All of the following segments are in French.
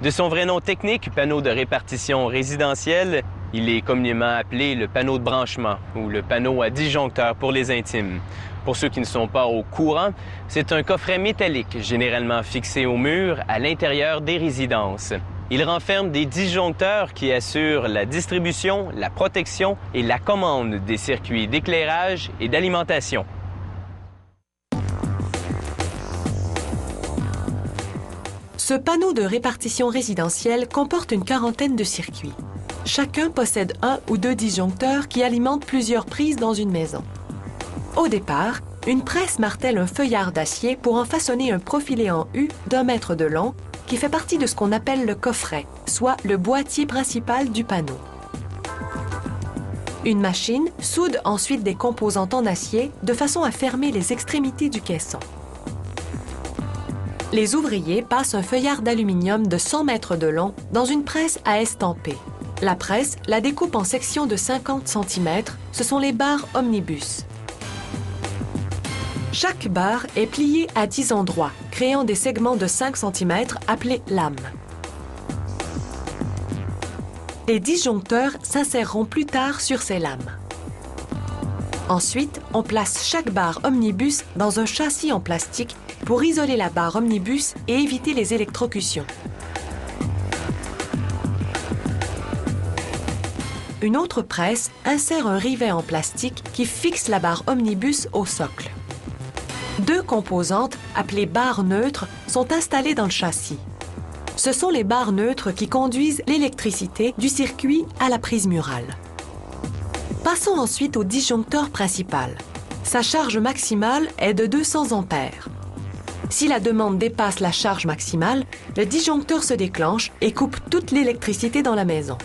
De son vrai nom technique, panneau de répartition résidentielle, il est communément appelé le panneau de branchement ou le panneau à disjoncteur pour les intimes. Pour ceux qui ne sont pas au courant, c'est un coffret métallique généralement fixé au mur à l'intérieur des résidences. Il renferme des disjoncteurs qui assurent la distribution, la protection et la commande des circuits d'éclairage et d'alimentation. Ce panneau de répartition résidentielle comporte une quarantaine de circuits. Chacun possède un ou deux disjoncteurs qui alimentent plusieurs prises dans une maison. Au départ, une presse martèle un feuillard d'acier pour en façonner un profilé en U d'1 mètre de long qui fait partie de ce qu'on appelle le coffret, soit le boîtier principal du panneau. Une machine soude ensuite des composantes en acier de façon à fermer les extrémités du caisson. Les ouvriers passent un feuillard d'aluminium de 100 mètres de long dans une presse à estamper. La presse la découpe en sections de 50 cm, ce sont les barres omnibus. Chaque barre est pliée à 10 endroits, créant des segments de 5 cm appelés lames. Les disjoncteurs s'inséreront plus tard sur ces lames. Ensuite, on place chaque barre omnibus dans un châssis en plastique pour isoler la barre omnibus et éviter les électrocutions. Une autre presse insère un rivet en plastique qui fixe la barre omnibus au socle. Deux composantes, appelées barres neutres, sont installées dans le châssis. Ce sont les barres neutres qui conduisent l'électricité du circuit à la prise murale. Passons ensuite au disjoncteur principal. Sa charge maximale est de 200 ampères. Si la demande dépasse la charge maximale, le disjoncteur se déclenche et coupe toute l'électricité dans la maison.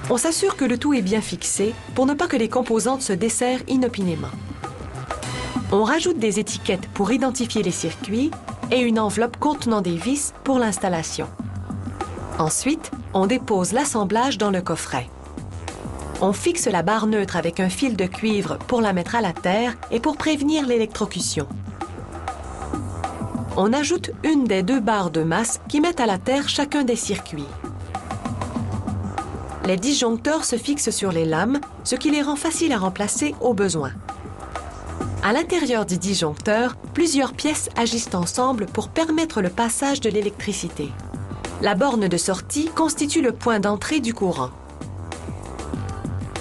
On s'assure que le tout est bien fixé pour ne pas que les composantes se desserrent inopinément. On rajoute des étiquettes pour identifier les circuits et une enveloppe contenant des vis pour l'installation. Ensuite, on dépose l'assemblage dans le coffret. On fixe la barre neutre avec un fil de cuivre pour la mettre à la terre et pour prévenir l'électrocution. On ajoute une des deux barres de masse qui mettent à la terre chacun des circuits. Les disjoncteurs se fixent sur les lames, ce qui les rend faciles à remplacer au besoin. À l'intérieur du disjoncteur, plusieurs pièces agissent ensemble pour permettre le passage de l'électricité. La borne de sortie constitue le point d'entrée du courant.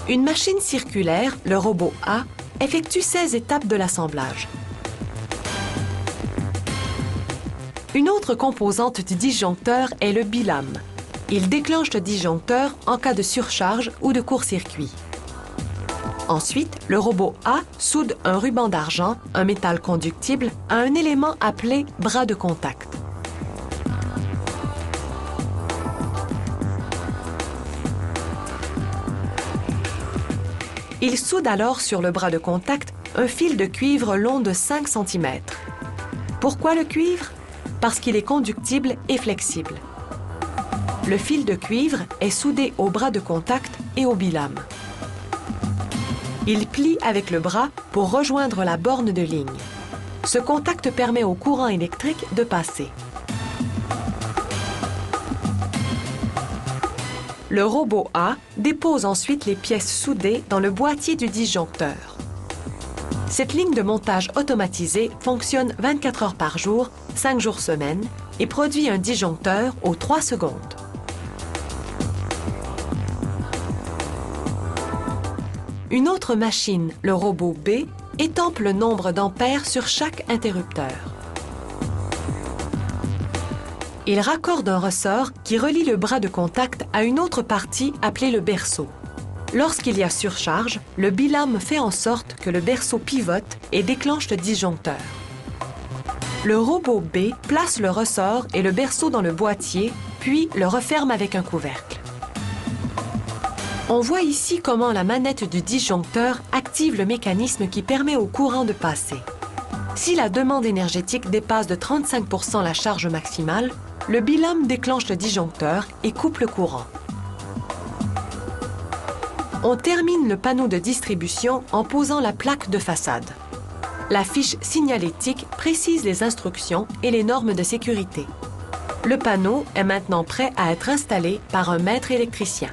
Une machine circulaire, le robot A, effectue 16 étapes de l'assemblage. Une autre composante du disjoncteur est le bilame. Il déclenche le disjoncteur en cas de surcharge ou de court-circuit. Ensuite, le robot A soude un ruban d'argent, un métal conductible, à un élément appelé bras de contact. Il soude alors sur le bras de contact un fil de cuivre long de 5 cm. Pourquoi le cuivre? Parce qu'il est conductible et flexible. Le fil de cuivre est soudé au bras de contact et au bilame. Il plie avec le bras pour rejoindre la borne de ligne. Ce contact permet au courant électrique de passer. Le robot A dépose ensuite les pièces soudées dans le boîtier du disjoncteur. Cette ligne de montage automatisée fonctionne 24 heures par jour, 5 jours semaine et produit un disjoncteur aux 3 secondes. Une autre machine, le robot B, étampe le nombre d'ampères sur chaque interrupteur. Il raccorde un ressort qui relie le bras de contact à une autre partie appelée le berceau. Lorsqu'il y a surcharge, le bilame fait en sorte que le berceau pivote et déclenche le disjoncteur. Le robot B place le ressort et le berceau dans le boîtier, puis le referme avec un couvercle. On voit ici comment la manette du disjoncteur active le mécanisme qui permet au courant de passer. Si la demande énergétique dépasse de 35% la charge maximale, le bilame déclenche le disjoncteur et coupe le courant. On termine le panneau de distribution en posant la plaque de façade. La fiche signalétique précise les instructions et les normes de sécurité. Le panneau est maintenant prêt à être installé par un maître électricien.